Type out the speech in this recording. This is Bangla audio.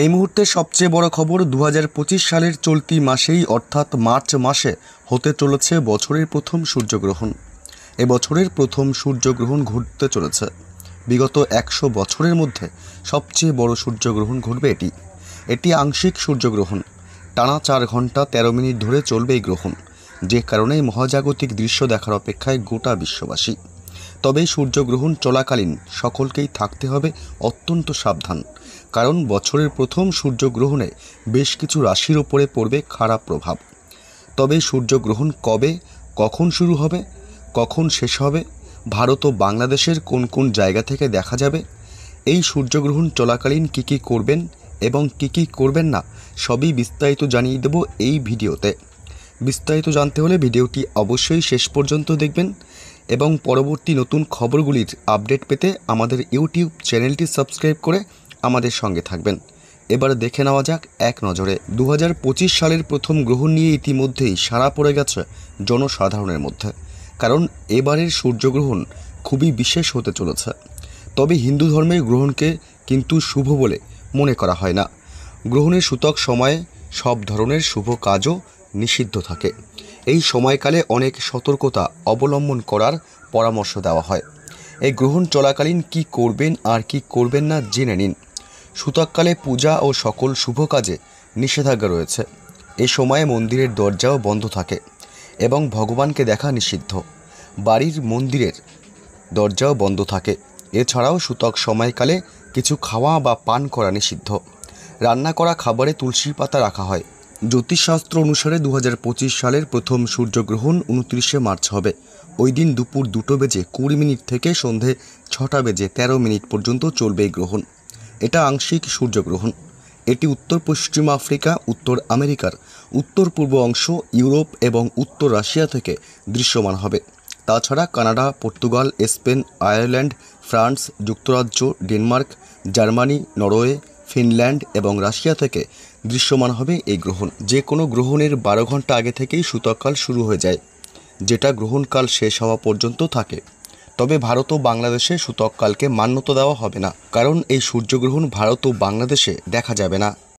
এই মুহূর্তে সবচেয়ে বড় খবর 2025 সালের চলতি মাসেই অর্থাৎ মার্চ মাসে হতে চলেছে বছরের প্রথম সূর্যগ্রহণ। এবছরের প্রথম সূর্যগ্রহণ ঘটতে চলেছে। বিগত 100 বছরের মধ্যে সবচেয়ে বড় সূর্যগ্রহণ ঘটবে এটি আংশিক সূর্যগ্রহণ। টানা 4 ঘন্টা 13 মিনিট ধরে চলবে এই গ্রহণ, যে কারণে মহাজাগতিক দৃশ্য দেখার অপেক্ষায় গোটা বিশ্ববাসী। তবে সূর্যগ্রহণ চলাকালীন সকলকেই থাকতে হবে অত্যন্ত সাবধান, কারণ বছরের প্রথম সূর্যগ্রহণে বেশ কিছু রাশির ওপরে পড়বে খারাপ প্রভাব। তবে সূর্যগ্রহণ কবে, কখন শুরু হবে, কখন শেষ হবে, ভারত ও বাংলাদেশের কোন কোন জায়গা থেকে দেখা যাবে, এই সূর্যগ্রহণ চলাকালীন কী কী করবেন এবং কী কী করবেন না, সবই বিস্তারিত জানিয়ে দেব এই ভিডিওতে। বিস্তারিত জানতে হলে ভিডিওটি অবশ্যই শেষ পর্যন্ত দেখবেন এবং পরবর্তী নতুন খবরগুলির আপডেট পেতে আমাদের ইউটিউব চ্যানেলটি সাবস্ক্রাইব করে আমাদের সঙ্গে থাকবেন। এবার দেখে নেওয়া যাক এক নজরে 2025 সালের প্রথম গ্রহণ নিয়ে ইতিমধ্যেই সাড়া পড়ে গেছে জনসাধারণের মধ্যে, কারণ এবারের সূর্যগ্রহণ খুবই বিশেষ হতে চলেছে। তবে হিন্দু ধর্মের গ্রহণকে কিন্তু শুভ বলে মনে করা হয় না। গ্রহণের সূতক সময়ে সব ধরনের শুভ কাজও নিষিদ্ধ থাকে। এই সময়কালে অনেক সতর্কতা অবলম্বন করার পরামর্শ দেওয়া হয়। এই গ্রহণ চলাকালীন কি করবেন আর কি করবেন না জেনে নিন। সূতককালে পূজা ও সকল শুভ কাজে নিষেধাজ্ঞা রয়েছে। এ সময়ে মন্দিরের দরজাও বন্ধ থাকে এবং ভগবানকে দেখা নিষিদ্ধ। বাড়ির মন্দিরের দরজাও বন্ধ থাকে। এছাড়াও সূতক সময়কালে কিছু খাওয়া বা পান করা নিষিদ্ধ। রান্না করা খাবারে তুলসী পাতা রাখা হয়। জ্যোতিষশাস্ত্র অনুসারে 2025 সালের প্রথম সূর্যগ্রহণ 29শে মার্চ হবে। ওই দিন দুপুর 2:20 থেকে সন্ধে 6:13 পর্যন্ত চলবে এই গ্রহণ। এটা আংশিক সূর্যগ্রহণ। এটি উত্তর পশ্চিম আফ্রিকা, উত্তর আমেরিকার উত্তর পূর্ব অংশ, ইউরোপ এবং উত্তর রাশিয়া থেকে দৃশ্যমান হবে। তাছাড়া Canada, Portugal, Spain, Ireland, France, যুক্তরাজ্য, ডেনমার্ক, জার্মানি, নরওয়ে, ফিনল্যান্ড এবং রাশিয়া থেকে দৃশ্যমান হবে এই গ্রহণ। যে কোনো গ্রহণের 12 ঘন্টা আগে থেকেই সূতককাল শুরু হয়ে যায়, যেটা গ্রহণকাল শেষ হওয়া পর্যন্ত থাকে। তবে ভারত ও বাংলাদেশে সূতককালকে মান্যতা দেওয়া হবে না, কারণ এই সূর্যগ্রহণ ভারত ও বাংলাদেশে দেখা যাবে না।